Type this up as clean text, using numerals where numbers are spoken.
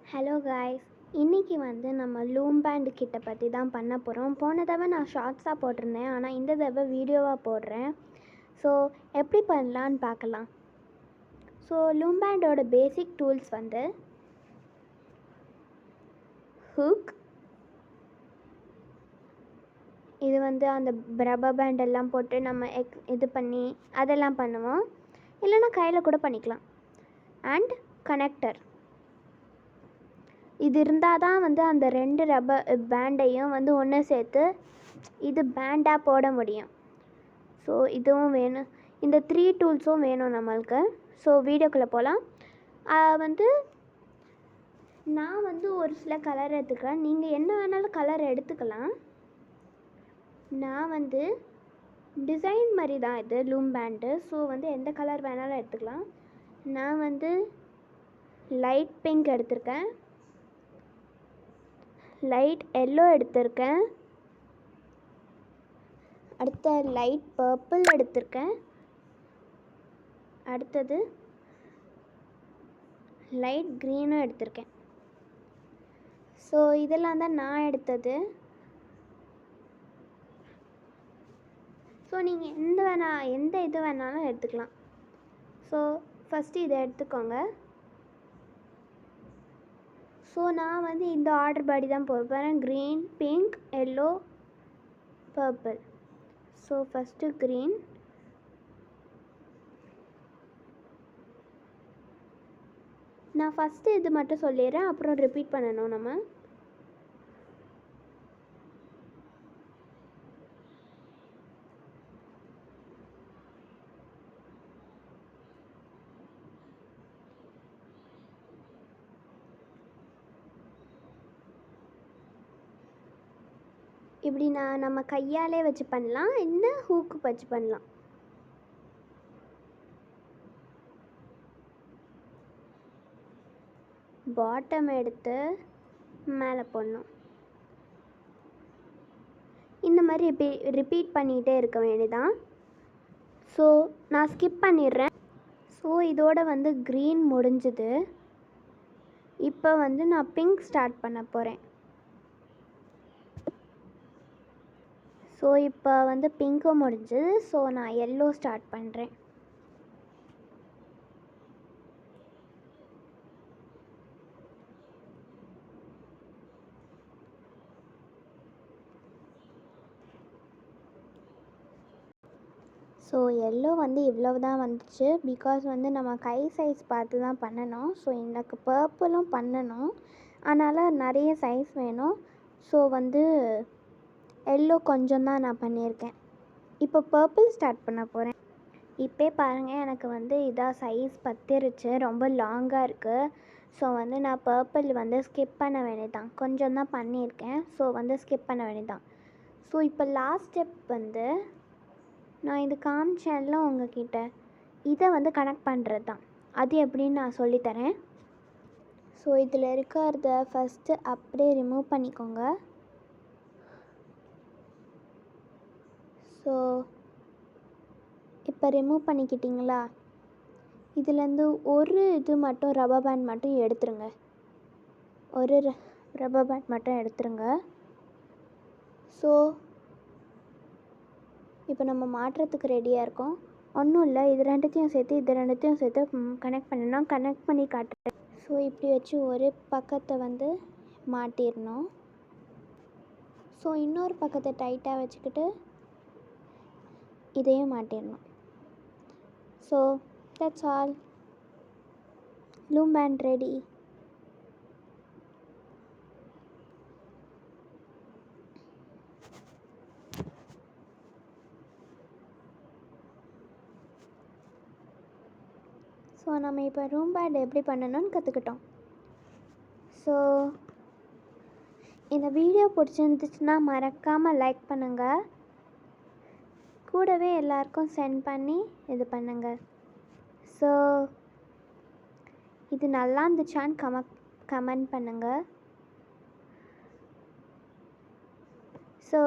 Hello guys, இன்றைக்கி வந்து நம்ம லூம் பேண்ட் கிட்ட பற்றி தான் பண்ண போகிறோம். போன தடவை நான் ஷார்ட்ஸாக போட்டிருந்தேன், ஆனால் இந்த தடவை வீடியோவாக போடுறேன். ஸோ எப்படி பண்ணலான்னு பார்க்கலாம். ஸோ லூம் பேண்டோட பேசிக் டூல்ஸ் வந்து ஹூக், இது வந்து அந்த ரப்பர் பேண்ட் எல்லாம் போட்டு நம்ம இது பண்ணி அதெல்லாம் பண்ணுவோம், இல்லைன்னா கையில் கூட பண்ணிக்கலாம். அண்ட் கனெக்டர், இது இருந்தால் தான் வந்து அந்த ரெண்டு ரப்பர் பேண்டையும் வந்து ஒன்று சேர்த்து இது பேண்டாக போட முடியும். ஸோ இதுவும் வேணும், இந்த 3 டூல்ஸும் வேணும் நம்மளுக்கு. ஸோ வீடியோக்குள்ளே போகலாம். வந்து நான் வந்து ஒரு சில கலர் எடுத்துக்கிறேன், நீங்கள் என்ன வேணாலும் கலர் எடுத்துக்கலாம். நான் வந்து டிசைன் மாதிரி தான் இது லூம் பேண்டு, ஸோ வந்து எந்த கலர் வேணாலும் எடுத்துக்கலாம். நான் வந்து லைட் பிங்க் எடுத்திருக்கேன், லைட் எல்லோ எடுத்திருக்கேன், அடுத்த லைட் பர்பிள் எடுத்திருக்கேன், அடுத்தது லைட் க்ரீனும் எடுத்திருக்கேன். ஸோ இதெல்லாம் தான் நான் எடுத்தது. ஸோ நீங்கள் எந்த இது வேணாலும் எடுத்துக்கலாம். ஸோ ஃபஸ்ட்டு இதை எடுத்துக்கோங்க. ஸோ நான் வந்து இந்த ஆர்டர் படி தான் போகிறேன், green, pink, yellow, purple. So first green, நான் ஃபஸ்ட்டு இது மட்டும் சொல்லிடுறேன், அப்புறம் ரிப்பீட் பண்ணணும் நம்ம. இப்படி நம்ம கையாலே வச்சு பண்ணலாம், இல்லை ஹூக்கு வச்சு பண்ணலாம். பாட்டம் எடுத்து மேலே போடணும். இந்த மாதிரி ரிப்பீட் பண்ணிகிட்டே இருக்க வேண்டியதான். ஸோ நான் ஸ்கிப் பண்ணிடுறேன். ஸோ இதோட வந்து க்ரீன் முடிஞ்சுது. இப்போ வந்து நான் பிங்க் ஸ்டார்ட் பண்ண போகிறேன். ஸோ இப்போ வந்து பிங்க்கும் முடிஞ்சுது. ஸோ நான் எல்லோ ஸ்டார்ட் பண்ணுறேன். ஸோ எல்லோ வந்து இவ்வளவு தான் வந்துச்சு, பிகாஸ் வந்து நம்ம கை சைஸ் பார்த்து தான் பண்ணணும். ஸோ எனக்கு பர்பிளும் பண்ணணும், அதனால் நிறைய சைஸ் வேணும். ஸோ வந்து எல்லோ கொஞ்சம் தான் நான் பண்ணியிருக்கேன். இப்போ பர்பிள் ஸ்டார்ட் பண்ண போகிறேன். இப்போ பாருங்கள், எனக்கு வந்து இதாக சைஸ் பத்திருச்சு, ரொம்ப லாங்காக இருக்குது. ஸோ வந்து நான் பர்பிள் வந்து ஸ்கிப் பண்ண வேண்டியதான், கொஞ்சம் தான் பண்ணியிருக்கேன். ஸோ வந்து ஸ்கிப் பண்ண வேண்டியதான். ஸோ இப்போ லாஸ்ட் ஸ்டெப் வந்து நான் இது காமிச்சேன்ல உங்ககிட்ட, இதை வந்து கனெக்ட் பண்ணுறது தான். அது எப்படின்னு நான் சொல்லித்தரேன். ஸோ இதில் இருக்கிறத ஃபஸ்ட்டு அப்படியே ரிமூவ் பண்ணிக்கோங்க. ஸோ இப்போ ரிமூவ் பண்ணிக்கிட்டிங்களா, இதுலேருந்து ஒரு இது மட்டும் ரப்பர் பேண்ட் மட்டும் எடுத்துருங்க. ஒரு ரப்பர் பேண்ட் மட்டும் எடுத்துருங்க. ஸோ இப்போ நம்ம மாட்டுறதுக்கு ரெடியாக இருக்கோம். ஒன்றும் இல்லை, இது ரெண்டுத்தையும் சேர்த்து கனெக்ட் பண்ணணும். கனெக்ட் பண்ணி காட்டுறேன். ஸோ இப்படி வச்சு ஒரு பக்கத்தை வந்து மாட்டிடணும். ஸோ இன்னொரு பக்கத்தை டைட்டாக வச்சுக்கிட்டு இதையும் மாட்டிடணும். So that's all, loom band ready. So நம்ம இப்போ லூம் பேண்ட் எப்படி பண்ணணும்னு கற்றுக்கிட்டோம். ஸோ இந்த வீடியோ பிடிச்சிருந்துச்சுன்னா மறக்காமல் லைக் பண்ணுங்கள், கூடவே எல்லாருக்கும் சென்ட் பண்ணி இது பண்ணுங்கள். ஸோ இது நல்லா இருந்துச்சான்னு கமெண்ட் பண்ணுங்கள். ஸோ